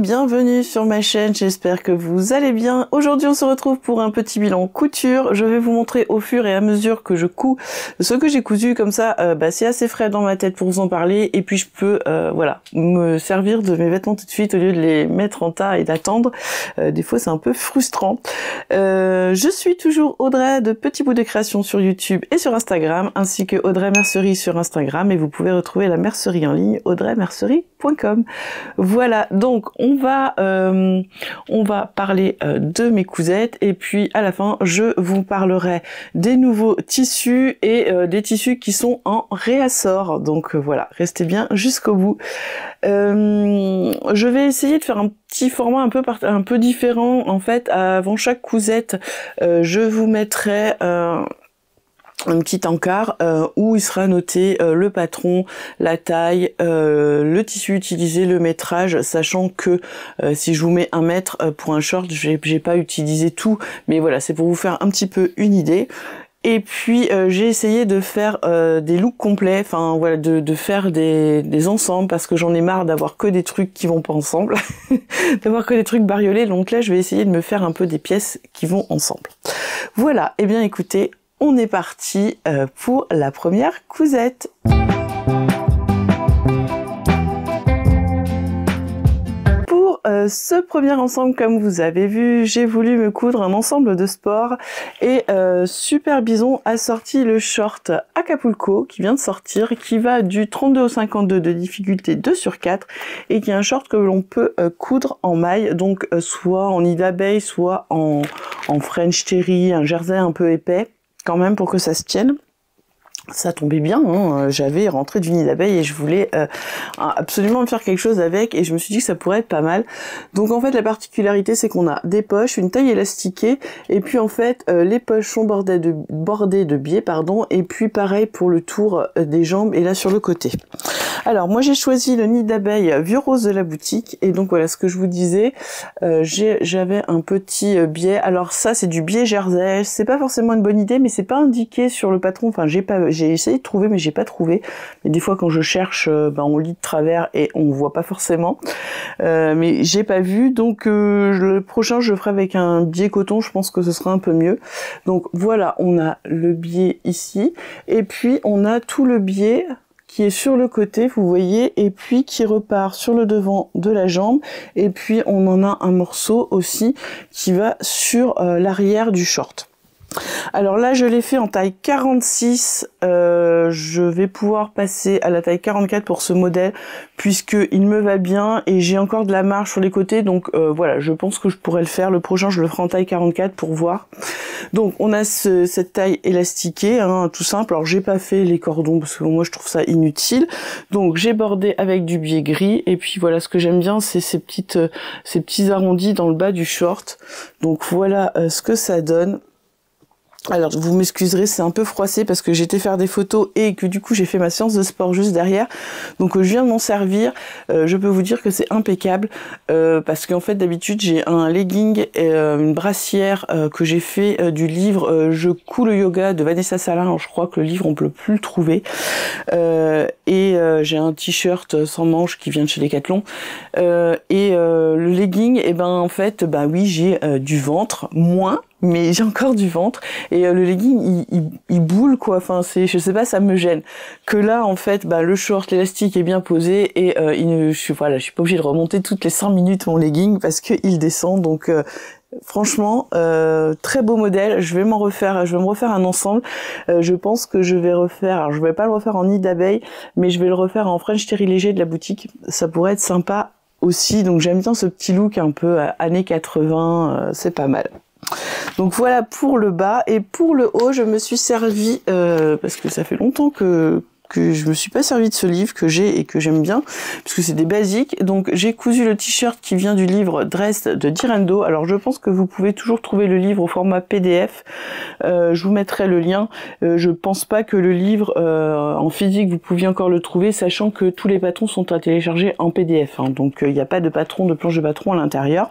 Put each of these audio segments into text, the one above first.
bienvenue sur ma chaîne, j'espère que vous allez bien. Aujourd'hui on se retrouve pour un petit bilan couture. Je vais vous montrer au fur et à mesure que je couds ce que j'ai cousu, comme ça c'est assez frais dans ma tête pour vous en parler, et puis je peux voilà, me servir de mes vêtements tout de suite au lieu de les mettre en tas et d'attendre. Des fois c'est un peu frustrant. Je suis toujours Audrey de Petits Bouts de Création sur YouTube et sur Instagram, ainsi que Audrey Mercerie sur Instagram, et vous pouvez retrouver la mercerie en ligne audreymercerie.com. Voilà, donc on va parler de mes cousettes, et puis à la fin je vous parlerai des nouveaux tissus et des tissus qui sont en réassort. Donc voilà, restez bien jusqu'au bout. Je vais essayer de faire un petit format un peu différent. En fait, avant chaque cousette, je vous mettrai un petit encart où il sera noté le patron, la taille, le tissu utilisé, le métrage, sachant que si je vous mets 1 mètre pour un short, j'ai pas utilisé tout, mais voilà, c'est pour vous faire un petit peu une idée. Et puis j'ai essayé de faire des looks complets, enfin voilà, de faire des ensembles, parce que j'en ai marre d'avoir que des trucs qui vont pas ensemble, d'avoir que des trucs bariolés. Donc là je vais essayer de me faire un peu des pièces qui vont ensemble. Voilà, et bien écoutez, on est parti pour la première cousette. Pour ce premier ensemble, comme vous avez vu, j'ai voulu me coudre un ensemble de sport, et Super Bison a sorti le short Acapulco qui vient de sortir, qui va du 32 au 52 de difficulté 2/4, et qui est un short que l'on peut coudre en maille, donc soit en nid d'abeille, soit en French terry, un jersey un peu épais quand même pour que ça se tienne. Ça tombait bien, hein. J'avais rentré du nid d'abeille et je voulais absolument me faire quelque chose avec, et je me suis dit que ça pourrait être pas mal. Donc en fait la particularité c'est qu'on a des poches, une taille élastiquée, et puis en fait les poches sont bordées de biais, pardon, et puis pareil pour le tour des jambes et là sur le côté. Alors moi j'ai choisi le nid d'abeille Vieux Rose de la boutique, et donc voilà ce que je vous disais, j'avais un petit biais. Alors ça c'est du biais jersey, c'est pas forcément une bonne idée, mais c'est pas indiqué sur le patron, enfin j'ai essayé de trouver mais j'ai pas trouvé, mais des fois quand je cherche on lit de travers et on voit pas forcément, mais j'ai pas vu, donc le prochain je le ferai avec un biais coton, je pense que ce sera un peu mieux. Donc voilà, on a le biais ici, et puis on a tout le biais qui est sur le côté, vous voyez, et puis qui repart sur le devant de la jambe, et puis on en a un morceau aussi qui va sur l'arrière du short. Alors là je l'ai fait en taille 46, je vais pouvoir passer à la taille 44 pour ce modèle, puisque il me va bien et j'ai encore de la marge sur les côtés, donc voilà, je pense que je pourrais le faire. Le prochain je le ferai en taille 44 pour voir. Donc on a cette taille élastiquée, hein, tout simple. Alors j'ai pas fait les cordons parce que moi je trouve ça inutile, donc j'ai bordé avec du biais gris, et puis voilà, ce que j'aime bien c'est ces petits arrondis dans le bas du short. Donc voilà ce que ça donne. Alors vous m'excuserez, c'est un peu froissé parce que j'étais faire des photos et que du coup j'ai fait ma séance de sport juste derrière, donc je viens de m'en servir. Je peux vous dire que c'est impeccable, parce qu'en fait d'habitude j'ai un legging et une brassière que j'ai fait du livre Je couds le yoga de Vanessa Salin. Alors je crois que le livre on peut plus le trouver, et j'ai un t-shirt sans manches qui vient de chez Decathlon, et le legging, et en fait oui, j'ai du ventre, moins, mais j'ai encore du ventre, et le legging il boule quoi, enfin c'est, je sais pas, ça me gêne. Que là en fait le short, l'élastique est bien posé, et je suis pas obligée de remonter toutes les 5 minutes mon legging parce que il descend. Donc franchement très beau modèle. Je vais me refaire un ensemble. Je pense que je vais refaire, alors je vais pas le refaire en nid d'abeille, mais je vais le refaire en French terry léger de la boutique, ça pourrait être sympa aussi. Donc j'aime bien ce petit look un peu années 80, c'est pas mal. Donc voilà pour le bas, et pour le haut je me suis servi, parce que ça fait longtemps que je me suis pas servi de ce livre que j'ai et que j'aime bien, puisque c'est des basiques. Donc j'ai cousu le t-shirt qui vient du livre Dress de Direndo. Alors je pense que vous pouvez toujours trouver le livre au format PDF, je vous mettrai le lien. Je pense pas que le livre en physique vous pouviez encore le trouver, sachant que tous les patrons sont à télécharger en PDF, hein. Donc il n'y a pas de planche de patron à l'intérieur.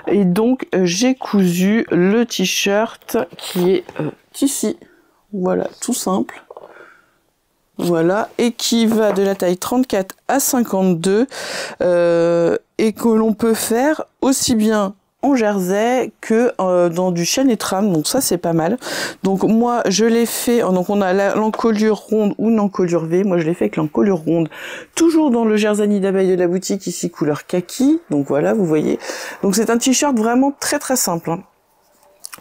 Et donc j'ai cousu le t-shirt qui est ici. Voilà, tout simple. voilà, et qui va de la taille 34 à 52 et que l'on peut faire aussi bien en jersey que dans du chêne et trame, donc ça c'est pas mal. Donc moi je l'ai fait, donc on a l'encolure ronde ou l'encolure V, moi je l'ai fait avec l'encolure ronde, toujours dans le jersey d'abeille de la boutique, ici couleur kaki, donc voilà vous voyez. Donc c'est un t-shirt vraiment très très simple, hein.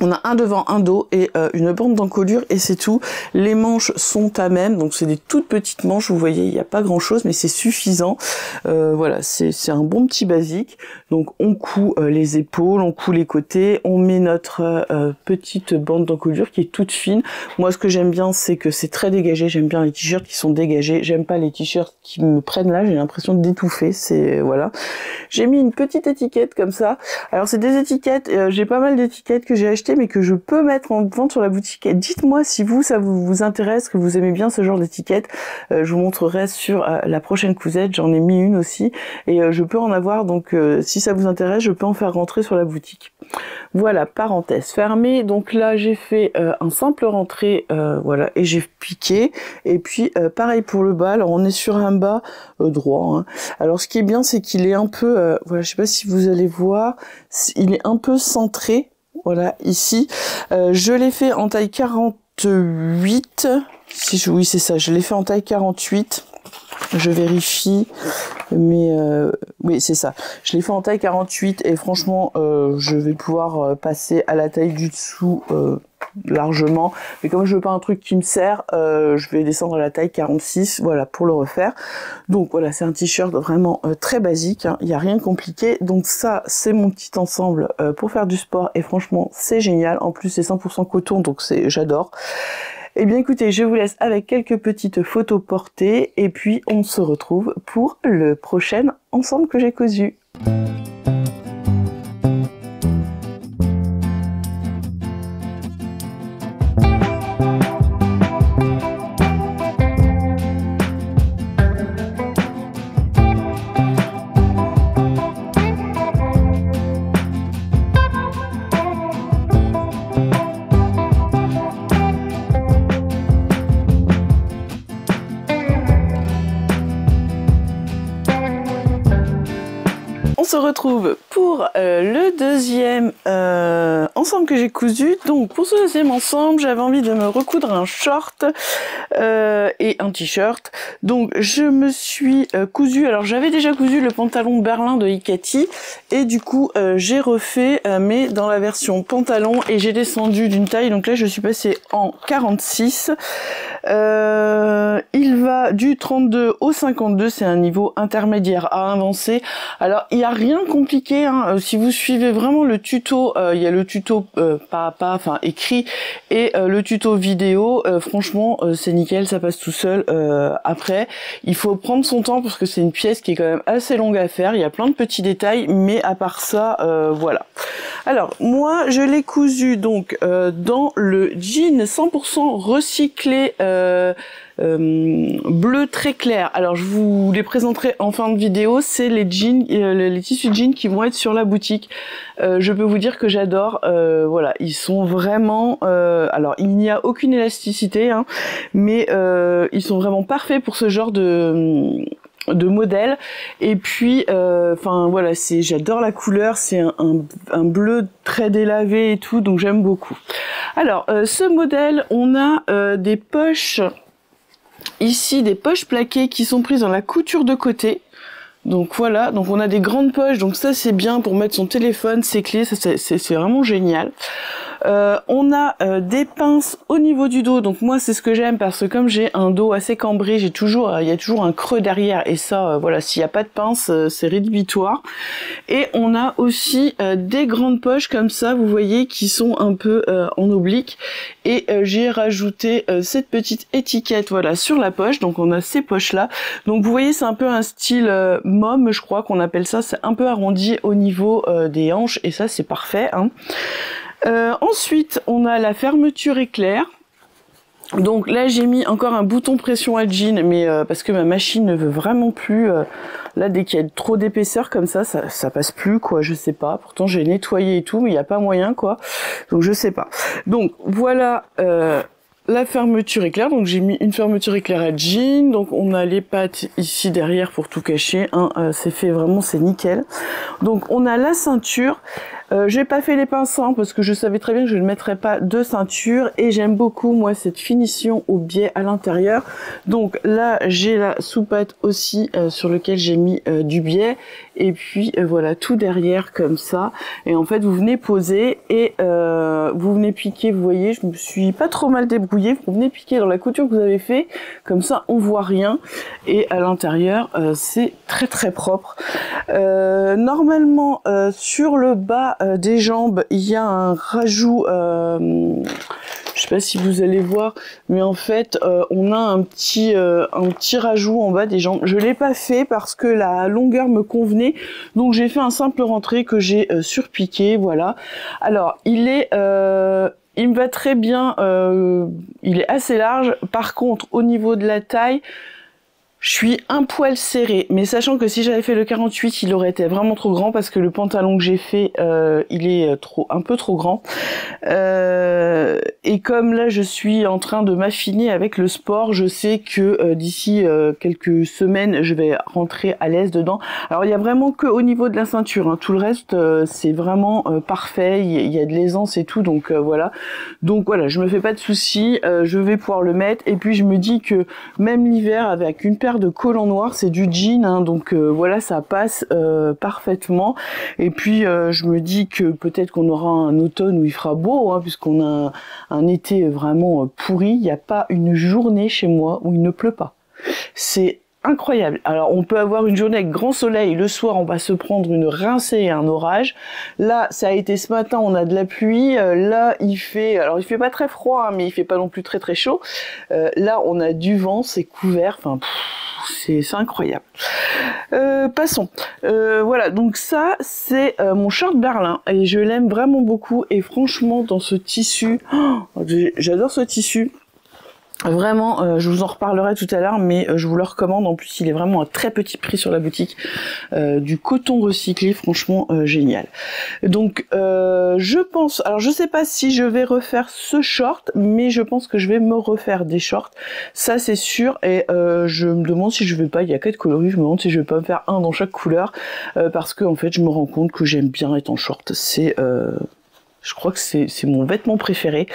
On a un devant, un dos et une bande d'encolure et c'est tout. Les manches sont à même, donc c'est des toutes petites manches, vous voyez, il n'y a pas grand chose mais c'est suffisant. Voilà, c'est un bon petit basique. Donc on coud les épaules, on coud les côtés, on met notre petite bande d'encolure qui est toute fine. Moi ce que j'aime bien c'est que c'est très dégagé, j'aime bien les t-shirts qui sont dégagés, j'aime pas les t-shirts qui me prennent là, j'ai l'impression d'étouffer, c'est voilà. J'ai mis une petite étiquette comme ça. Alors c'est des étiquettes, j'ai pas mal d'étiquettes que j'ai achetées mais que je peux mettre en vente sur la boutique. Dites-moi si ça vous intéresse, que vous aimez bien ce genre d'étiquette. Je vous montrerai sur la prochaine cousette, j'en ai mis une aussi et je peux en avoir, donc si ça vous intéresse, je peux en faire rentrer sur la boutique. Voilà, parenthèse fermée. Donc là j'ai fait un simple rentrée, voilà, et j'ai piqué, et puis pareil pour le bas. Alors on est sur un bas droit, hein. Alors ce qui est bien c'est qu'il est un peu, voilà, je sais pas si vous allez voir, il est un peu centré. Voilà, ici, je l'ai fait en taille 48, oui c'est ça, je l'ai fait en taille 48, je vérifie, mais oui c'est ça, je l'ai fait en taille 48 et franchement, je vais pouvoir passer à la taille du dessous largement, mais comme je veux pas un truc qui me sert, je vais descendre à la taille 46, voilà, pour le refaire. Donc voilà, c'est un t-shirt vraiment très basique, hein, il n'y a rien de compliqué. Donc ça c'est mon petit ensemble pour faire du sport et franchement c'est génial, en plus c'est 100% coton, donc j'adore. Eh bien écoutez, je vous laisse avec quelques petites photos portées et puis on se retrouve pour le prochain ensemble que j'ai cousu. On se retrouve pour le deuxième ensemble que j'ai cousu. Donc pour ce deuxième ensemble, j'avais envie de me recoudre un short et un t-shirt. Donc je me suis cousu, alors j'avais déjà cousu le pantalon Berlin de Hikati et du coup j'ai refait mais dans la version pantalon et j'ai descendu d'une taille. Donc là je suis passée en 46. Il va du 32 au 52, c'est un niveau intermédiaire à avancer. Alors il n'y a rien de compliqué, hein. Si vous suivez vraiment le tuto, il y a le tuto pas à pas, enfin écrit, et le tuto vidéo, franchement c'est nickel, ça passe tout seul. Après il faut prendre son temps parce que c'est une pièce qui est quand même assez longue à faire, il y a plein de petits détails, mais à part ça, voilà. Alors moi je l'ai cousu donc dans le jean 100% recyclé bleu très clair. Alors je vous les présenterai en fin de vidéo, c'est les jeans, les tissus de jeans qui vont être sur la boutique. Je peux vous dire que j'adore, voilà, ils sont vraiment, alors il n'y a aucune élasticité, hein, mais ils sont vraiment parfaits pour ce genre de modèle. Et puis enfin voilà, j'adore la couleur, c'est un bleu très délavé et tout, donc j'aime beaucoup. Alors ce modèle, on a des poches ici, des poches plaquées qui sont prises dans la couture de côté. Donc voilà, donc on a des grandes poches, donc ça c'est bien pour mettre son téléphone, ses clés, c'est vraiment génial. On a des pinces au niveau du dos, donc moi c'est ce que j'aime parce que comme j'ai un dos assez cambré, il y a toujours un creux derrière et ça voilà, s'il n'y a pas de pince c'est rédhibitoire. Et on a aussi des grandes poches comme ça, vous voyez, qui sont un peu en oblique, et j'ai rajouté cette petite étiquette, voilà, sur la poche. Donc on a ces poches là, donc vous voyez c'est un peu un style mom, je crois qu'on appelle ça, c'est un peu arrondi au niveau des hanches et ça c'est parfait, hein. Ensuite, on a la fermeture éclair. Donc là, j'ai mis encore un bouton pression à jean, mais parce que ma machine ne veut vraiment plus. Là, dès qu'il y a trop d'épaisseur comme ça passe plus, quoi. Je sais pas. Pourtant, j'ai nettoyé et tout, mais il n'y a pas moyen, quoi. Donc je sais pas. Donc voilà la fermeture éclair, donc j'ai mis une fermeture éclair à jean, donc on a les pattes ici derrière pour tout cacher, hein, c'est fait vraiment, c'est nickel. Donc on a la ceinture, j'ai pas fait les pinces parce que je savais très bien que je ne mettrais pas de ceinture et j'aime beaucoup moi cette finition au biais à l'intérieur. Donc là j'ai la soupate aussi sur lequel j'ai mis du biais et puis voilà tout derrière comme ça, et en fait vous venez poser et vous venez piquer, vous voyez je me suis pas trop mal débrouillée, vous venez piquer dans la couture que vous avez fait, comme ça on voit rien et à l'intérieur c'est très très propre. Normalement sur le bas des jambes il y a un rajout, je sais pas si vous allez voir, mais en fait on a un petit rajout en bas des jambes. Je l'ai pas fait parce que la longueur me convenait, donc j'ai fait un simple rentré que j'ai surpiqué, voilà. Alors il me va très bien, il est assez large. Par contre au niveau de la taille, je suis un poil serré, mais sachant que si j'avais fait le 48, il aurait été vraiment trop grand parce que le pantalon que j'ai fait, il est un peu trop grand. Et comme là, je suis en train de m'affiner avec le sport, je sais que d'ici quelques semaines, je vais rentrer à l'aise dedans. Alors, il y a vraiment que au niveau de la ceinture, hein. Tout le reste, c'est vraiment parfait. Il y a de l'aisance et tout, donc voilà. Donc voilà, je me fais pas de soucis. Je vais pouvoir le mettre. Et puis, je me dis que même l'hiver, avec une paire de collants noirs, c'est du jean, hein, donc voilà, ça passe parfaitement. Et puis je me dis que peut-être qu'on aura un automne où il fera beau, hein, puisqu'on a un été vraiment pourri. Il n'y a pas une journée chez moi où il ne pleut pas. C'est incroyable. Alors on peut avoir une journée avec grand soleil, le soir on va se prendre une rincée et un orage. Là ça a été ce matin, on a de la pluie, là il fait, alors il fait pas très froid, hein, mais il fait pas non plus très très chaud. Là on a du vent, c'est couvert, enfin c'est incroyable. Passons. Voilà, donc ça c'est mon short Berlin et je l'aime vraiment beaucoup, et franchement dans ce tissu, j'adore ce tissu. Vraiment, je vous en reparlerai tout à l'heure, mais je vous le recommande. En plus, il est vraiment à très petit prix sur la boutique. Du coton recyclé, franchement génial. Donc, je pense, alors je sais pas si je vais refaire ce short, mais je pense que je vais me refaire des shorts. Ça, c'est sûr. Et je me demande si je vais pas, il y a 4 coloris, je me demande si je vais pas me faire un dans chaque couleur, parce que en fait, je me rends compte que j'aime bien être en short. Je crois que c'est mon vêtement préféré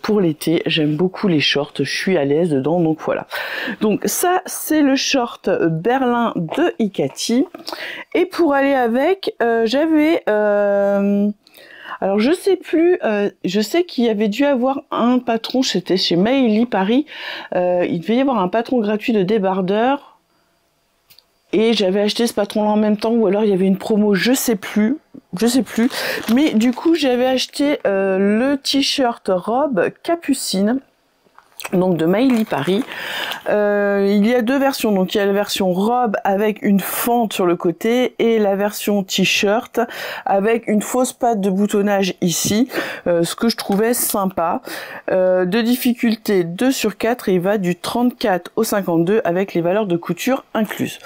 pour l'été. J'aime beaucoup les shorts, je suis à l'aise dedans, donc voilà. Donc ça, c'est le short Berlin de Ikati. Et pour aller avec, j'avais... alors je sais plus, je sais qu'il y avait dû avoir un patron, c'était chez Maëlie Paris. Il devait y avoir un patron gratuit de débardeur. Et j'avais acheté ce patron-là en même temps, ou alors il y avait une promo, je sais plus. Mais du coup, j'avais acheté le t-shirt robe Capucine, donc de Maëlie Paris. Il y a deux versions, donc il y a la version robe avec une fente sur le côté et la version t-shirt avec une fausse patte de boutonnage ici, ce que je trouvais sympa. De difficulté 2/4 et il va du 34 au 52 avec les valeurs de couture incluses.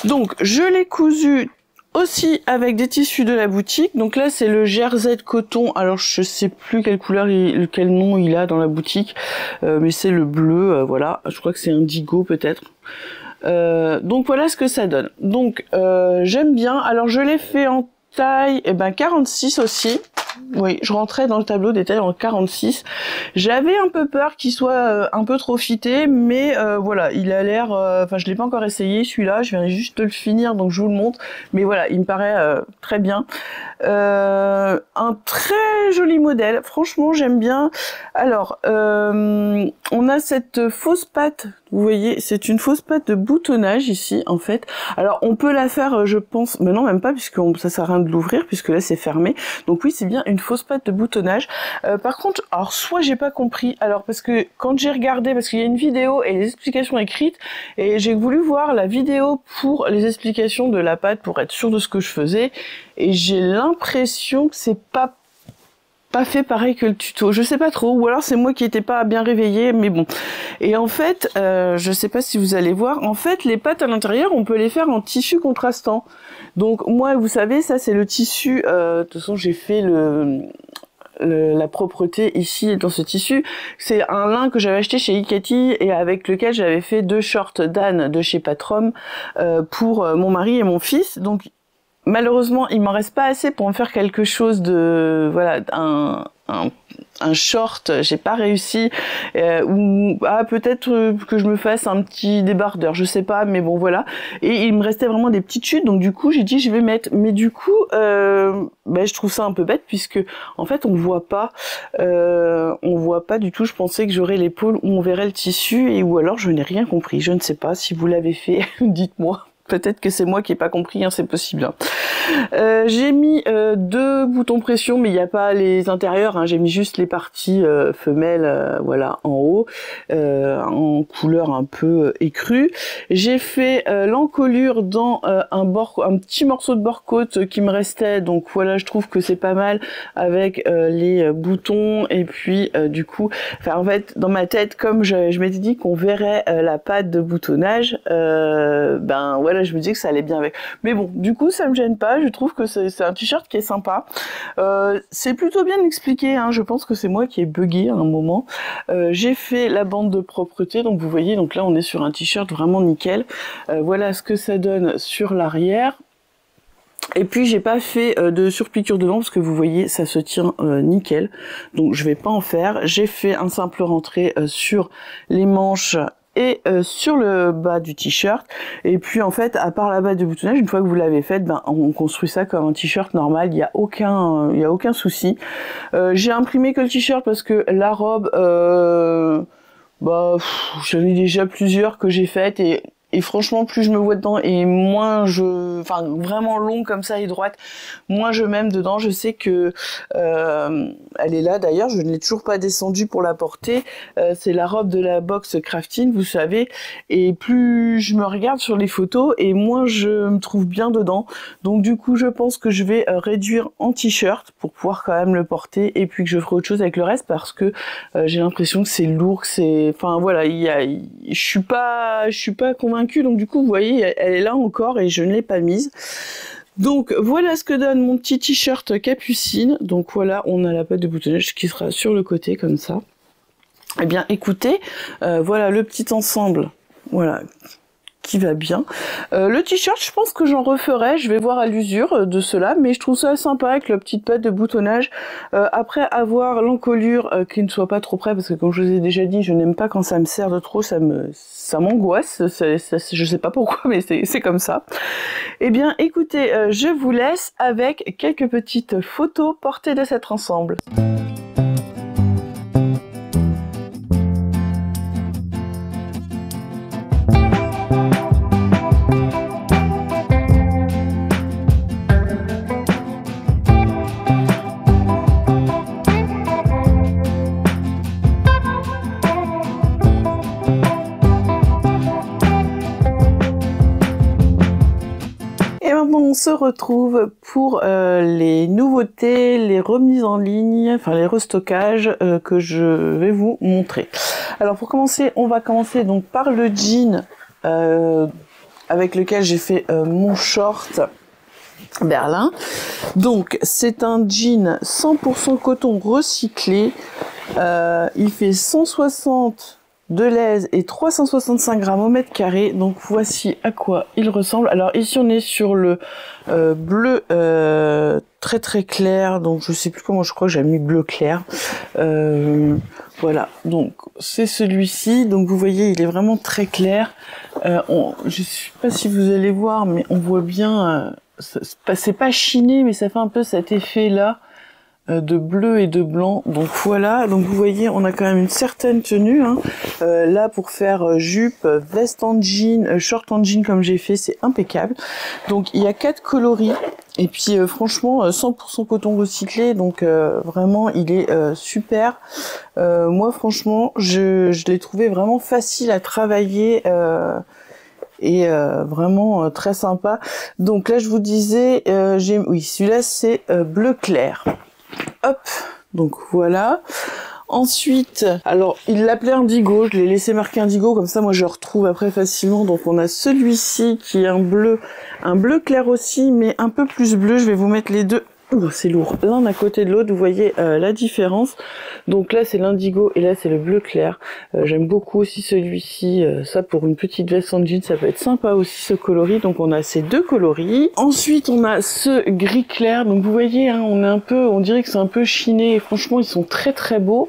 Donc je l'ai cousu aussi avec des tissus de la boutique. Donc là c'est le jersey de coton, alors je sais plus quelle couleur, quel nom il a dans la boutique, mais c'est le bleu, voilà, je crois que c'est indigo peut-être. Donc voilà ce que ça donne. Donc j'aime bien, alors je l'ai fait en taille 46 aussi. Oui, je rentrais dans le tableau des tailles en 46. J'avais un peu peur qu'il soit un peu trop fité, mais voilà, il a l'air... Enfin, je l'ai pas encore essayé, celui-là, je viens juste de le finir, donc je vous le montre. Mais voilà, il me paraît très bien. Un très joli modèle, franchement, j'aime bien. Alors, on a cette fausse patte, vous voyez, c'est une fausse patte de boutonnage ici, en fait. Alors, on peut la faire, je pense... Mais non, même pas, puisque ça sert à rien de l'ouvrir, puisque là, c'est fermé. Donc oui, c'est bien une fausse patte de boutonnage. Par contre, alors soit j'ai pas compris, alors parce que quand j'ai regardé, parce qu'il y a une vidéo et les explications écrites, et j'ai voulu voir la vidéo pour les explications de la patte pour être sûr de ce que je faisais, et j'ai l'impression que c'est pas fait pareil que le tuto, je sais pas trop, ou alors c'est moi qui étais pas bien réveillée, mais bon. Et en fait, je sais pas si vous allez voir, en fait les pattes à l'intérieur, on peut les faire en tissu contrastant. Donc moi, vous savez, ça c'est le tissu, de toute façon j'ai fait la propreté ici dans ce tissu. C'est un lin que j'avais acheté chez Ikati et avec lequel j'avais fait 2 shorts d'Anne de chez Patrom pour mon mari et mon fils. Donc malheureusement, il m'en reste pas assez pour me faire quelque chose de voilà un short, j'ai pas réussi, ou peut-être que je me fasse un petit débardeur, je sais pas, mais bon voilà. Et il me restait vraiment des petites chutes, donc du coup j'ai dit je vais mettre, mais du coup je trouve ça un peu bête puisque en fait on voit pas du tout. Je pensais que j'aurais l'épaule où on verrait le tissu et ou alors je n'ai rien compris. Je ne sais pas si vous l'avez fait, dites-moi. Peut-être que c'est moi qui ai pas compris, hein, c'est possible. Hein. J'ai mis 2 boutons pression, mais il n'y a pas les intérieurs. Hein, j'ai mis juste les parties femelles, voilà, en haut, en couleur un peu écrue. J'ai fait l'encolure dans un petit morceau de bord-côte qui me restait. Donc voilà, je trouve que c'est pas mal avec les boutons. Et puis du coup, en fait, dans ma tête, comme je m'étais dit qu'on verrait la patte de boutonnage, voilà, je me dis que ça allait bien avec. Mais bon, du coup, ça me gêne pas. Je trouve que c'est un t-shirt qui est sympa. C'est plutôt bien expliqué. Hein. Je pense que c'est moi qui ai bugué à un moment. J'ai fait la bande de propreté. Donc vous voyez, donc là, on est sur un t-shirt vraiment nickel. Voilà ce que ça donne sur l'arrière. Et puis j'ai pas fait de surpiqûre devant parce que vous voyez ça se tient nickel. Donc je vais pas en faire. J'ai fait un simple rentré sur les manches et sur le bas du t-shirt. Et puis en fait, à part la base de boutonnage, une fois que vous l'avez faite, on construit ça comme un t-shirt normal. Il y a aucun souci. J'ai imprimé que le t-shirt parce que la robe, j'en ai déjà plusieurs que j'ai faites et franchement, plus je me vois dedans et moins vraiment long comme ça et droite, moins je m'aime dedans. Je sais que elle est là d'ailleurs, je ne l'ai toujours pas descendue pour la porter. C'est la robe de la box crafting, vous savez. Et plus je me regarde sur les photos et moins je me trouve bien dedans. Donc du coup, je pense que je vais réduire en t-shirt pour pouvoir quand même le porter et puis que je ferai autre chose avec le reste parce que j'ai l'impression que c'est lourd, que c'est, enfin voilà, je suis pas convaincue. Donc du coup, vous voyez, elle est là encore et je ne l'ai pas mise. Donc voilà ce que donne mon petit t-shirt Capucine. Donc voilà, on a la patte de boutonnage qui sera sur le côté comme ça. Eh bien écoutez, voilà le petit ensemble, voilà, qui va bien. Le t-shirt, je pense que j'en referai, je vais voir à l'usure de cela, mais je trouve ça sympa avec la petite patte de boutonnage. Après avoir l'encolure qui ne soit pas trop près, parce que comme je vous ai déjà dit, je n'aime pas quand ça me serre de trop, ça m'angoisse, je sais pas pourquoi, mais c'est comme ça. Eh bien écoutez, je vous laisse avec quelques petites photos portées de cet ensemble. On se retrouve pour les nouveautés, les remises en ligne, enfin les restockages que je vais vous montrer. Alors pour commencer, on va commencer donc par le jean avec lequel j'ai fait mon short Berlin. Donc c'est un jean 100% coton recyclé. Il fait 160 de l'aise et 365 grammes au mètre carré. Donc voici à quoi il ressemble. Alors ici on est sur le bleu très très clair, donc je sais plus comment, je crois que j'ai mis bleu clair. Voilà, donc c'est celui-ci. Donc vous voyez, il est vraiment très clair. Je sais pas si vous allez voir, mais on voit bien, c'est pas chiné, mais ça fait un peu cet effet là de bleu et de blanc. Donc voilà, donc vous voyez, on a quand même une certaine tenue, hein. Là pour faire jupe, veste en jean, short en jean comme j'ai fait, c'est impeccable. Donc il y a 4 coloris et puis franchement 100% coton recyclé, donc vraiment il est super. Moi franchement je l'ai trouvé vraiment facile à travailler et vraiment très sympa. Donc là je vous disais, oui, celui-là c'est bleu clair. Hop, donc voilà. Ensuite, alors il l'appelait indigo, je l'ai laissé marquer indigo, comme ça moi je le retrouve après facilement. Donc on a celui-ci qui est un bleu clair aussi, mais un peu plus bleu. Je vais vous mettre les deux c'est lourd. L'un à côté de l'autre, vous voyez la différence. Donc là, c'est l'indigo et là, c'est le bleu clair. J'aime beaucoup aussi celui-ci. Ça, pour une petite veste en jean, ça peut être sympa aussi ce coloris. Donc on a ces deux coloris. Ensuite, on a ce gris clair. Donc vous voyez, hein, on dirait que c'est un peu chiné. Et franchement, ils sont très très beaux.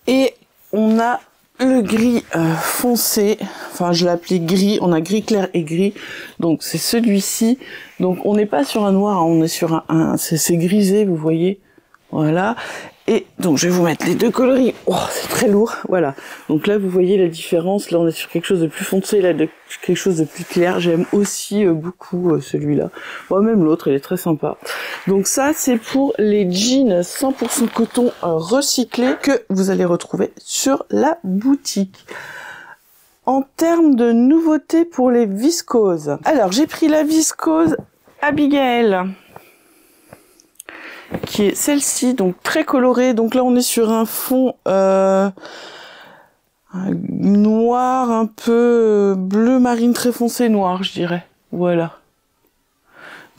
Et on a le gris foncé, enfin je l'ai appelé gris, on a gris clair et gris, donc c'est celui-ci. Donc on n'est pas sur un noir, hein, on est sur c'est grisé, vous voyez, voilà. Et donc je vais vous mettre les deux coloris. Oh, c'est très lourd, voilà. Donc là vous voyez la différence, là on est sur quelque chose de plus foncé, là de quelque chose de plus clair. J'aime aussi beaucoup celui-là. Bon, même l'autre, il est très sympa. Donc ça c'est pour les jeans 100% coton recyclés que vous allez retrouver sur la boutique. En termes de nouveautés pour les viscoses, alors j'ai pris la viscose Abigail, qui est celle-ci, donc très colorée. Donc là on est sur un fond noir, un peu bleu marine très foncé noir, je dirais. Voilà.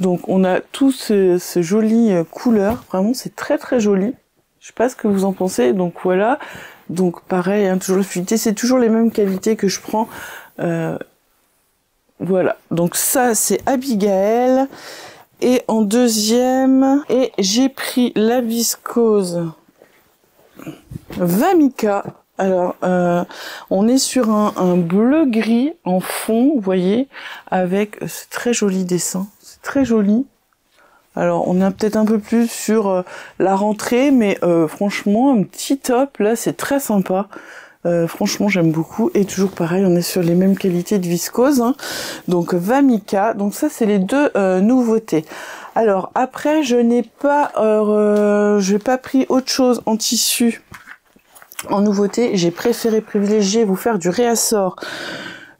Donc on a tous ces jolies couleurs, vraiment c'est très très joli. Je sais pas ce que vous en pensez, donc voilà. Donc pareil, hein, toujours la fluidité, c'est toujours les mêmes qualités que je prends. Voilà, donc ça c'est Abigail. Et en deuxième, et j'ai pris la viscose Vamica. Alors, on est sur un bleu-gris en fond, vous voyez, avec ce très joli dessin. C'est très joli. Alors, on est peut-être un peu plus sur la rentrée, mais franchement, un petit top, là, c'est très sympa. Franchement, j'aime beaucoup. Et toujours pareil, on est sur les mêmes qualités de viscose. Hein. Donc, Vamica. Donc, ça, c'est les deux nouveautés. Alors, après, je n'ai pas pris autre chose en tissu en nouveauté. J'ai préféré privilégier vous faire du réassort.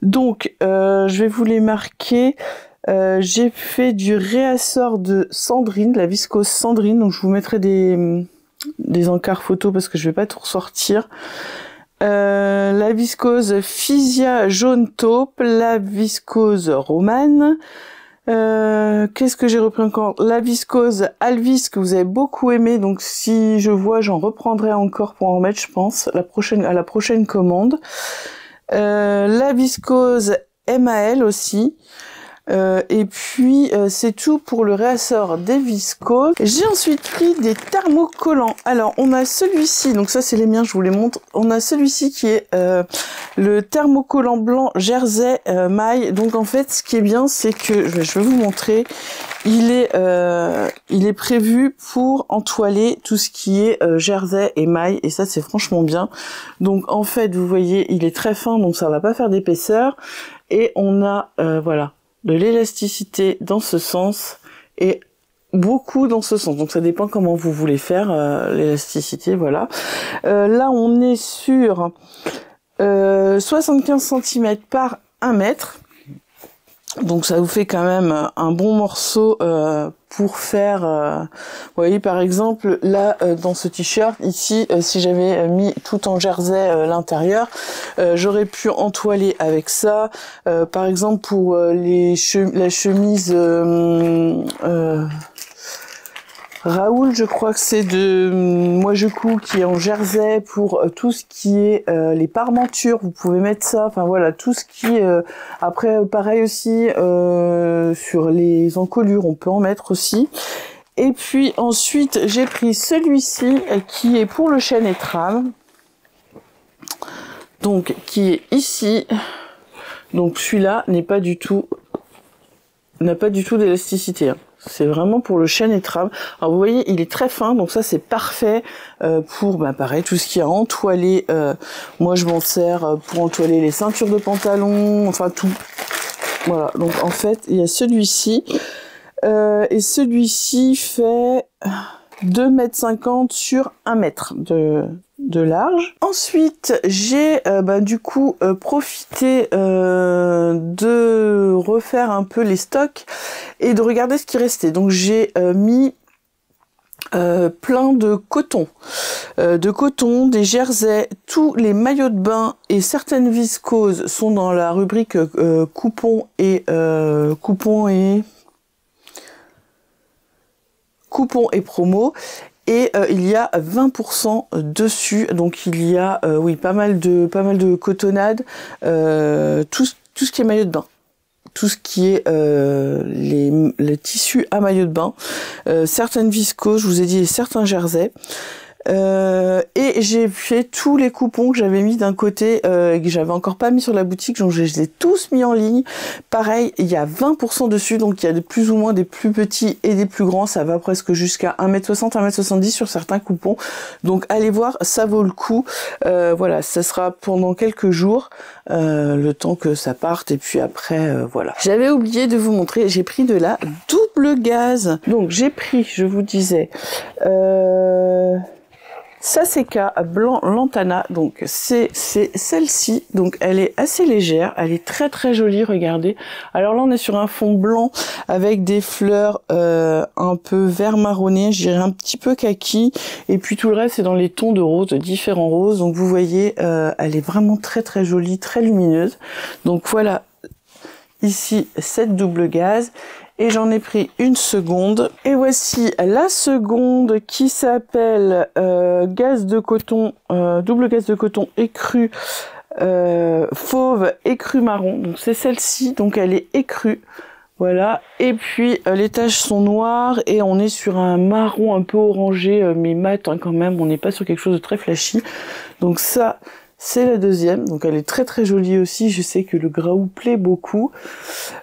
Donc, je vais vous les marquer. J'ai fait du réassort de Sandrine, la viscose Sandrine. Donc, je vous mettrai des encarts photos parce que je vais pas tout ressortir. La viscose Physia jaune taupe, la viscose romane. Qu'est-ce que j'ai repris encore? La viscose Alvis que vous avez beaucoup aimé, donc si je vois, j'en reprendrai encore pour en remettre, je pense, à la prochaine commande. La viscose MAL aussi. Et puis c'est tout pour le réassort des viscoses. J'ai ensuite pris des thermocollants. Alors on a celui-ci, donc ça c'est les miens, je vous les montre. On a celui-ci qui est le thermocollant blanc Jersey maille. Donc en fait ce qui est bien c'est que, je vais vous montrer, il est prévu pour entoiler tout ce qui est Jersey et maille, et ça c'est franchement bien. Donc en fait vous voyez il est très fin, donc ça va pas faire d'épaisseur, et on a voilà, de l'élasticité dans ce sens et beaucoup dans ce sens, donc ça dépend comment vous voulez faire l'élasticité. Voilà, là on est sur 75 cm par 1 mètre, donc ça vous fait quand même un bon morceau pour faire, vous voyez par exemple là dans ce t-shirt ici, si j'avais mis tout en jersey l'intérieur, j'aurais pu entoiler avec ça. Par exemple pour la chemise Raoul, je crois que c'est de Moi Je Couds, qui est en jersey, pour tout ce qui est les parmentures, vous pouvez mettre ça, enfin voilà, tout ce qui après pareil aussi sur les encolures, on peut en mettre aussi. Et puis ensuite j'ai pris celui-ci qui est pour le chêne et trame, donc qui est ici. Donc celui-là n'a pas du tout d'élasticité, hein. C'est vraiment pour le chêne et trame. Alors vous voyez, il est très fin, donc ça c'est parfait pour, pareil, tout ce qui est entoilé. Moi je m'en sers pour entoiler les ceintures de pantalon, enfin tout. Voilà, donc en fait, il y a celui-ci. Et celui-ci fait 2,50 m sur 1 mètre de large. Ensuite, j'ai du coup profité de refaire un peu les stocks et de regarder ce qui restait. Donc j'ai mis plein de coton, des jerseys, tous les maillots de bain et certaines viscoses sont dans la rubrique coupons et coupons et promos. Et il y a 20% dessus, donc il y a oui pas mal de cotonnades, tout ce qui est maillot de bain, tout ce qui est les tissus à maillot de bain, certaines viscoses, je vous ai dit, et certains jerseys. Et j'ai fait tous les coupons que j'avais mis d'un côté et que j'avais encore pas mis sur la boutique, donc je les ai tous mis en ligne. Pareil, il y a 20% dessus, donc il y a plus ou moins des plus petits et des plus grands, ça va presque jusqu'à 1m60, 1m70 sur certains coupons. Donc allez voir, ça vaut le coup. Voilà, ça sera pendant quelques jours, le temps que ça parte, et puis après, voilà. J'avais oublié de vous montrer, j'ai pris de la double gaze. Donc j'ai pris, je vous disais, Saseca blanc lantana, donc c'est celle-ci, donc elle est assez légère, elle est très très jolie, regardez. Alors là on est sur un fond blanc avec des fleurs un peu vert marronné, je dirais un petit peu kaki, et puis tout le reste c'est dans les tons de rose, de différents roses, donc vous voyez elle est vraiment très très jolie, très lumineuse. Donc voilà ici cette double gaze. Et j'en ai pris une seconde. Et voici la seconde qui s'appelle gaze de coton, double gaze de coton écru fauve écru marron. Donc c'est celle-ci, donc elle est écrue. Voilà. Et puis les taches sont noires et on est sur un marron un peu orangé, mais mat hein, quand même. On n'est pas sur quelque chose de très flashy. Donc ça, c'est la deuxième, donc elle est très très jolie aussi, je sais que le graou plaît beaucoup.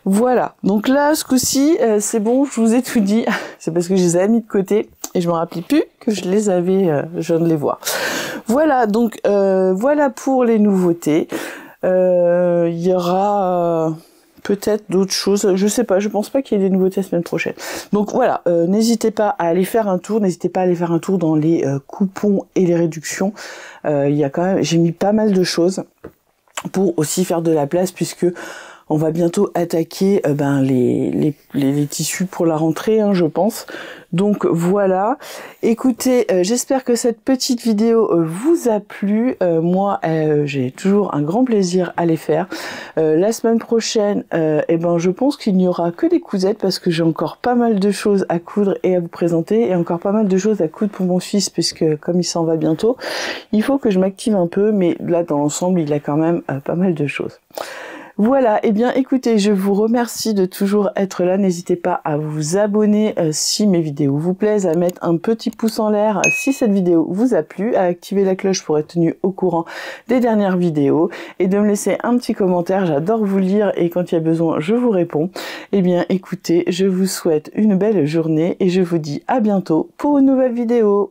Voilà, donc là ce coup-ci, c'est bon, je vous ai tout dit, c'est parce que je les avais mis de côté et je me rappelais plus que je les avais, je viens de les voir. Voilà, donc voilà pour les nouveautés. Il y aura peut-être d'autres choses, je sais pas, je pense pas qu'il y ait des nouveautés la semaine prochaine. Donc voilà, n'hésitez pas à aller faire un tour, n'hésitez pas à aller faire un tour dans les coupons et les réductions. Il y a quand même, j'ai mis pas mal de choses pour aussi faire de la place puisque on va bientôt attaquer les tissus pour la rentrée, hein, je pense. Donc voilà. Écoutez, j'espère que cette petite vidéo vous a plu. Moi, j'ai toujours un grand plaisir à les faire. La semaine prochaine, je pense qu'il n'y aura que des cousettes parce que j'ai encore pas mal de choses à coudre et à vous présenter et encore pas mal de choses à coudre pour mon fils puisque comme il s'en va bientôt, il faut que je m'active un peu. Mais là, dans l'ensemble, il a quand même pas mal de choses. Voilà, et bien écoutez, je vous remercie de toujours être là. N'hésitez pas à vous abonner si mes vidéos vous plaisent, à mettre un petit pouce en l'air si cette vidéo vous a plu, à activer la cloche pour être tenu au courant des dernières vidéos et de me laisser un petit commentaire. J'adore vous lire et quand il y a besoin, je vous réponds. Et bien écoutez, je vous souhaite une belle journée et je vous dis à bientôt pour une nouvelle vidéo.